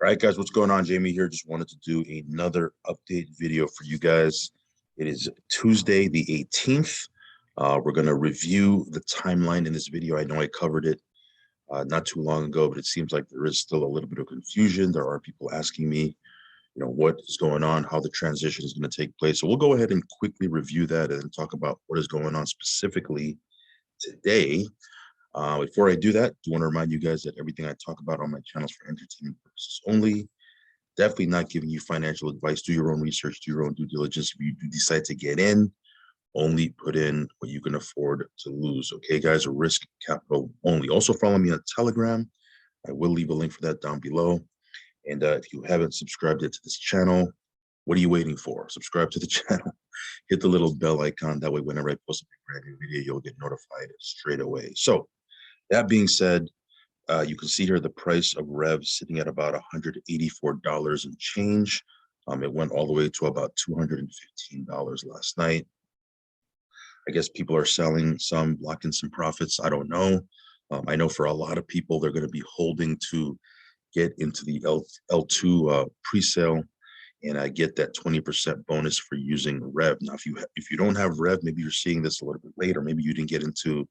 All right, guys, what's going on? Jamie here. Just wanted to do another update video for you guys. It is Tuesday, the 18th. We're going to review the timeline in this video. I know I covered it not too long ago, but it seems like there is still a little bit of confusion. There are people asking me, what is going on, how the transition is going to take place. So we'll go ahead and quickly review that and talk about what is going on specifically today. Before I do that, I want to remind you guys that everything I talk about on my channel is for entertainment purposes only. Definitely not giving you financial advice. Do your own research, do your own due diligence. If you do decide to get in, only put in what you can afford to lose. Okay, guys, risk capital only. Also follow me on Telegram. I will leave a link for that down below. And if you haven't subscribed yet to this channel, what are you waiting for? Subscribe to the channel. Hit the little bell icon. That way, whenever I post a brand new video, you'll get notified straight away. So that being said, you can see here the price of Rev sitting at about $184 and change. It went all the way to about $215 last night. I guess people are selling some, locking some profits. I don't know. I know for a lot of people, they're going to be holding to get into the L2 pre-sale, and I get that 20% bonus for using Rev. Now, if you don't have Rev, maybe you're seeing this a little bit later. Maybe you didn't get into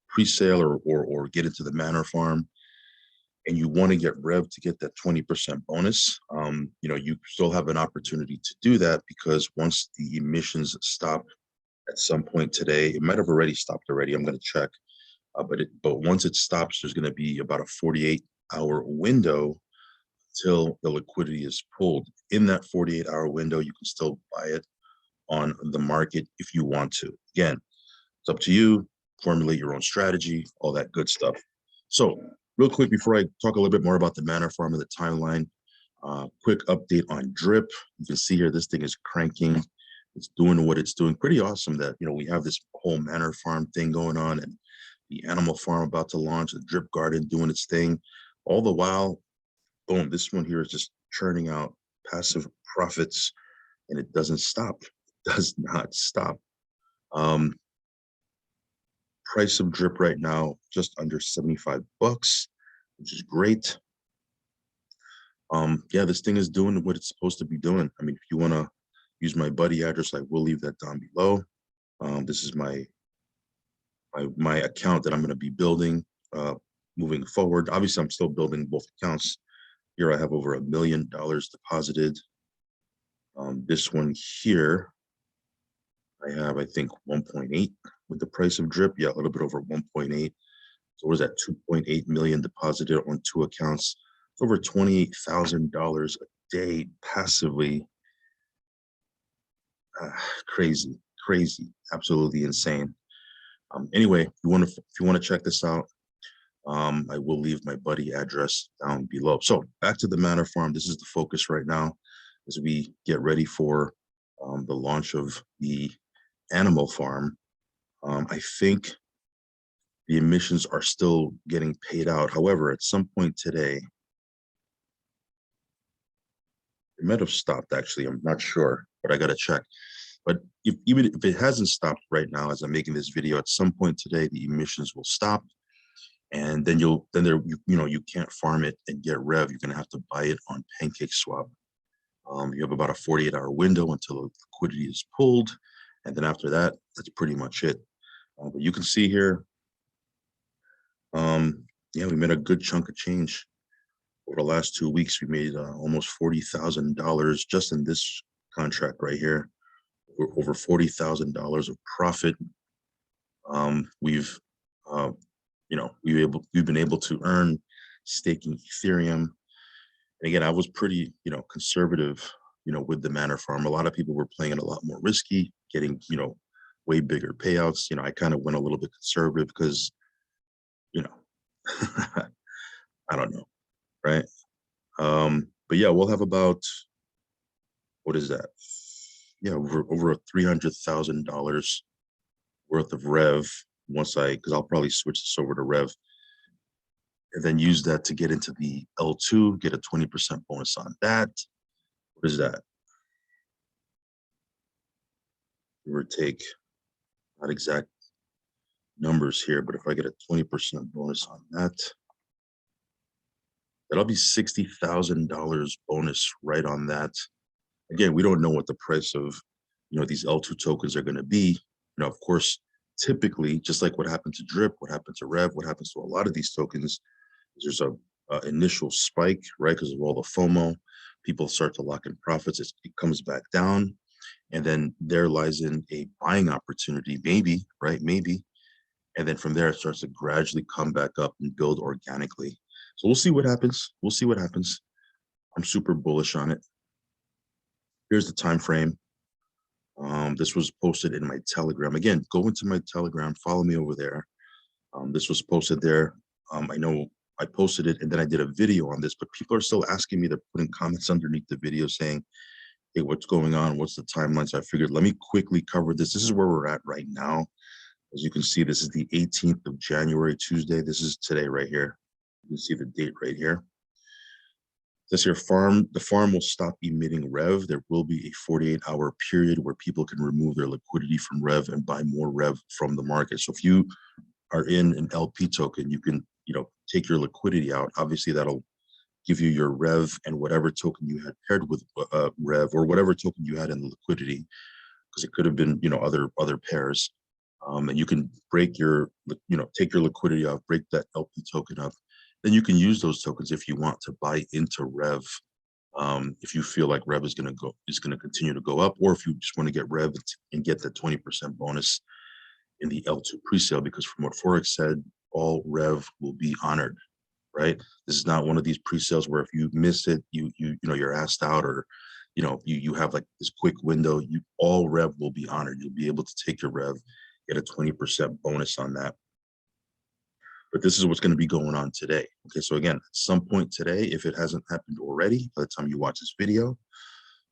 pre-sale or get into the Manor farm, and you want to get Rev to get that 20% bonus. You still have an opportunity to do that, because once the emissions stop at some point today, it might have already stopped already. I'm going to check, but once it stops, there's going to be about a 48-hour window till the liquidity is pulled. In that 48-hour window, you can still buy it on the market if you want to. Again, it's up to you. Formulate your own strategy, all that good stuff. So real quick, before I talk a little bit more about the Manor farm and the timeline, quick update on drip. You can see here, this thing is cranking. It's doing what it's doing. Pretty awesome that, we have this whole Manor farm thing going on, and the animal farm about to launch, the drip garden doing its thing. All the while, boom, this one here is just churning out passive profits, and it doesn't stop. It does not stop. Price of drip right now, just under 75 bucks, which is great. Yeah, this thing is doing what it's supposed to be doing. I mean, if you want to use my buddy address, I will leave that down below. This is my account that I'm going to be building moving forward. Obviously, I'm still building both accounts. Here I have over $1 million deposited. This one here, I have, I think, 1.8 with the price of drip. Yeah, a little bit over 1.8. So what is that? 2.8 million deposited on two accounts. It's over $28,000 a day passively. Crazy, absolutely insane. Anyway, if you want to check this out, I will leave my buddy address down below. So back to the Manor farm. This is the focus right now as we get ready for the launch of the animal farm. I think the emissions are still getting paid out. However, at some point today, it might have stopped, actually. I'm not sure, but I got to check. But even if it hasn't stopped right now, as I'm making this video, at some point today, the emissions will stop. And then you can't farm it and get Rev. You're going to have to buy it on PancakeSwap. You have about a 48-hour window until the liquidity is pulled. And then after that, that's pretty much it. But you can see here, yeah, we made a good chunk of change. Over the last 2 weeks, we made almost $40,000 just in this contract right here. Over $40,000 of profit. We've been able to earn staking Ethereum. And again, I was pretty, conservative, with the Manor farm. A lot of people were playing it a lot more risky, getting, way bigger payouts. I kind of went a little bit conservative because, I don't know, right? But yeah, we'll have about, what is that? Yeah, over $300,000 worth of Rev because I'll probably switch this over to Rev and then use that to get into the L2, get a 20% bonus on that. What is that? Give or take, not exact numbers here, but if I get a 20% bonus on that, That'll be $60,000 bonus right on that. Again, we don't know what the price of, these L2 tokens are going to be. Of course, typically, just like what happened to Drip, what happened to Rev, what happens to a lot of these tokens, there's a initial spike, right? Because of all the FOMO, people start to lock in profits. It comes back down, and then there lies in a buying opportunity, maybe, right? Maybe, and then from there it starts to gradually come back up and build organically. So we'll see what happens. We'll see what happens. I'm super bullish on it. Here's the time frame. This was posted in my Telegram. Again, go into my Telegram, follow me over there. This was posted there. I know I posted it and then I did a video on this, but people are still asking me to put in comments underneath the video saying, hey, what's going on? What's the timeline? So I figured, let me quickly cover this. This is where we're at right now. As you can see, this is the 18th of January, Tuesday. This is today right here. You can see the date right here. This here the farm will stop emitting Rev. There will be a 48-hour period where people can remove their liquidity from Rev and buy more Rev from the market. So if you are in an LP token, you can, take your liquidity out. Obviously, that'll give you your Rev and whatever token you had paired with Rev, or whatever token you had in the liquidity, because it could have been, other pairs. And you can break your, take your liquidity off, break that LP token up. Then you can use those tokens if you want to buy into Rev. If you feel like Rev is going to continue to go up, or if you just want to get Rev and get the 20% bonus in the L2 presale, because from what Forex said, all Rev will be honored, right? This is not one of these presales where if you miss it, you're asked out, or you have like this quick window. All Rev will be honored. You'll be able to take your Rev, get a 20% bonus on that. But this is what's going to be going on today. Okay, so again, at some point today, if it hasn't happened already, by the time you watch this video,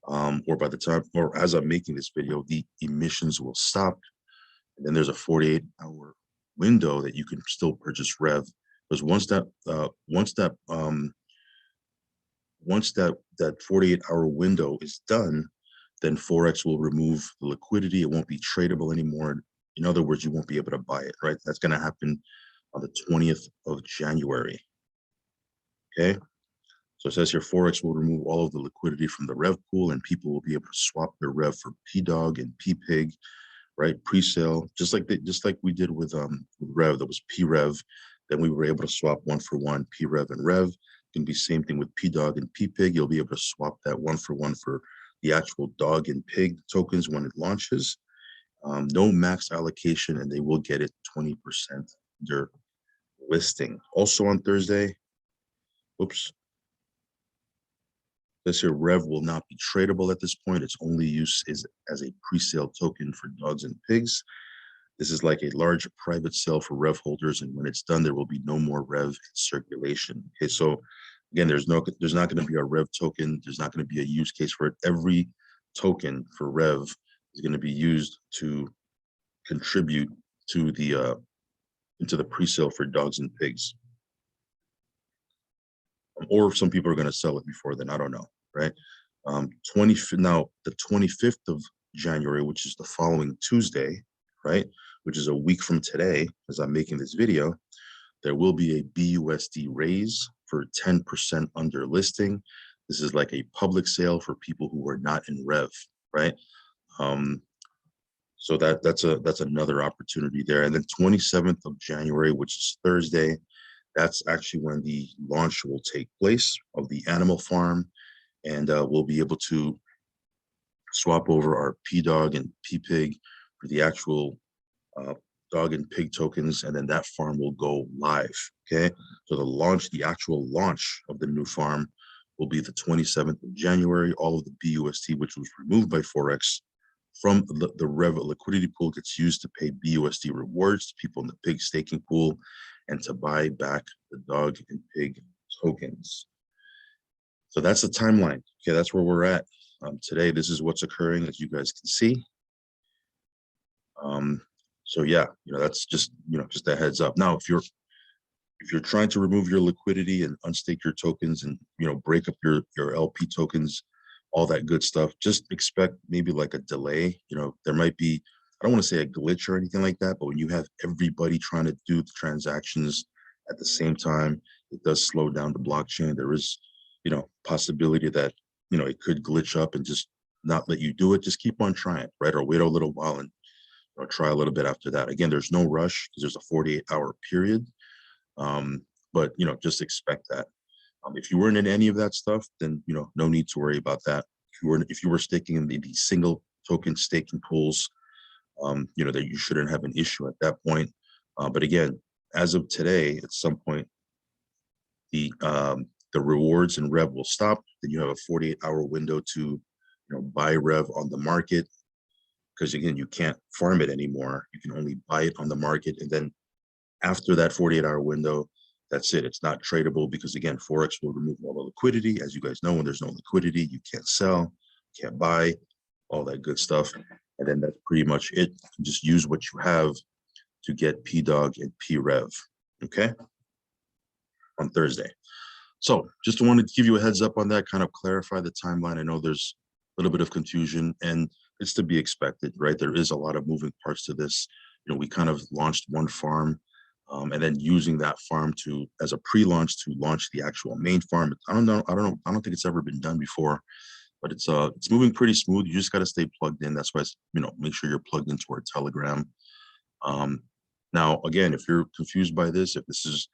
or as I'm making this video, the emissions will stop. And then there's a 48-hour window that you can still purchase Rev. Because once that 48-hour window is done, then Forex will remove the liquidity. It won't be tradable anymore. In other words, you won't be able to buy it, right? That's going to happen on the 20th of January. Okay, so it says here Forex will remove all of the liquidity from the Rev pool, and people will be able to swap their Rev for P-Dog and P-Pig, right? Pre-sale, just like we did with Rev. That was P-Rev. Then we were able to swap 1-for-1 P-Rev and Rev. It can be same thing with P-Dog and P-Pig. You'll be able to swap that 1-for-1 for the actual dog and pig tokens when it launches. No max allocation, and they will get it 20% under listing. Also on Thursday, this here Rev will not be tradable at this point. Its only use is as a pre-sale token for dogs and pigs. This is like a large private sale for Rev holders, and when it's done, there will be no more Rev in circulation. Okay, so again, there's not going to be a Rev token. There's not going to be a use case for it. Every token for Rev is going to be used to contribute to the into the pre-sale for dogs and pigs. Or some people are going to sell it before then. I don't know, right? Now, the 25th of January, which is the following Tuesday, right, which is a week from today, as I'm making this video, there will be a BUSD raise for 10% under listing. This is like a public sale for people who are not in Rev, right? So that's another opportunity there. And then 27th of January, which is Thursday, that's actually when the launch will take place of the animal farm, and we'll be able to swap over our P-Dog and P-Pig for the actual dog and pig tokens, and then that farm will go live. Okay, so the actual launch of the new farm will be the 27th of January. All of the BUSD, which was removed by Forex from the Rev liquidity pool, gets used to pay BUSD rewards to people in the pig staking pool and to buy back the dog and pig tokens. So that's the timeline. Okay, that's where we're at today. This is what's occurring, as you guys can see. So yeah, that's just just a heads up. Now, if you're trying to remove your liquidity and unstake your tokens and break up your LP tokens, all that good stuff, just expect maybe like a delay. There might be, I don't want to say a glitch or anything like that, but when you have everybody trying to do the transactions At the same time, it does slow down the blockchain. There is, possibility that, it could glitch up and just not let you do it. Just keep on trying, right? Or wait a little while and try a little bit after that. Again, there's no rush because there's a 48-hour period. But, just expect that. If you weren't in any of that stuff, then, no need to worry about that. If you were staking in the single token staking pools, that you shouldn't have an issue at that point. But again, as of today, at some point, the rewards and rev will stop. Then you have a 48-hour window to, buy rev on the market, because again, you can't farm it anymore. You can only buy it on the market, and then after that 48-hour window, that's it. It's not tradable because again, Forex will remove all the liquidity. As you guys know, when there's no liquidity, you can't sell, can't buy, all that good stuff. And then that's pretty much it. Just use what you have to get PDOG and PREV, okay, on Thursday. So just wanted to give you a heads up on that, kind of clarify the timeline. I know there's a little bit of confusion, and it's to be expected, right? There is a lot of moving parts to this. We kind of launched one farm, and then using that farm as a pre-launch to launch the actual main farm. I don't think it's ever been done before, but it's moving pretty smooth. You just got to stay plugged in. That's why, make sure you're plugged into our Telegram. Now, again, if you're confused by this, if this is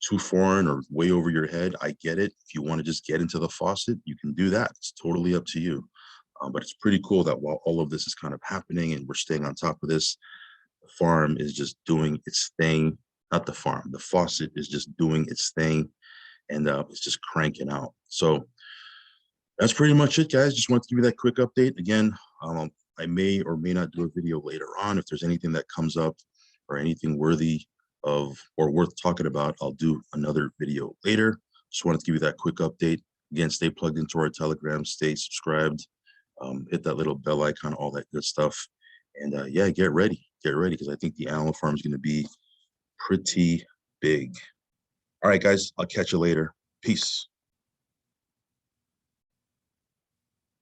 too foreign or way over your head, I get it. If you want to just get into the faucet, you can do that. It's totally up to you. But it's pretty cool that while all of this is kind of happening and we're staying on top of this, the farm is just doing its thing. Not the farm, the faucet is just doing its thing, and it's just cranking out. So that's pretty much it, guys. Just wanted to give you that quick update. Again, I may or may not do a video later on. If there's anything that comes up or anything worthy of or worth talking about, I'll do another video later. Just wanted to give you that quick update. Again, stay plugged into our Telegram, stay subscribed, hit that little bell icon, all that good stuff. And yeah, get ready because I think the animal farm is going to be pretty big. All right, guys, I'll catch you later. Peace.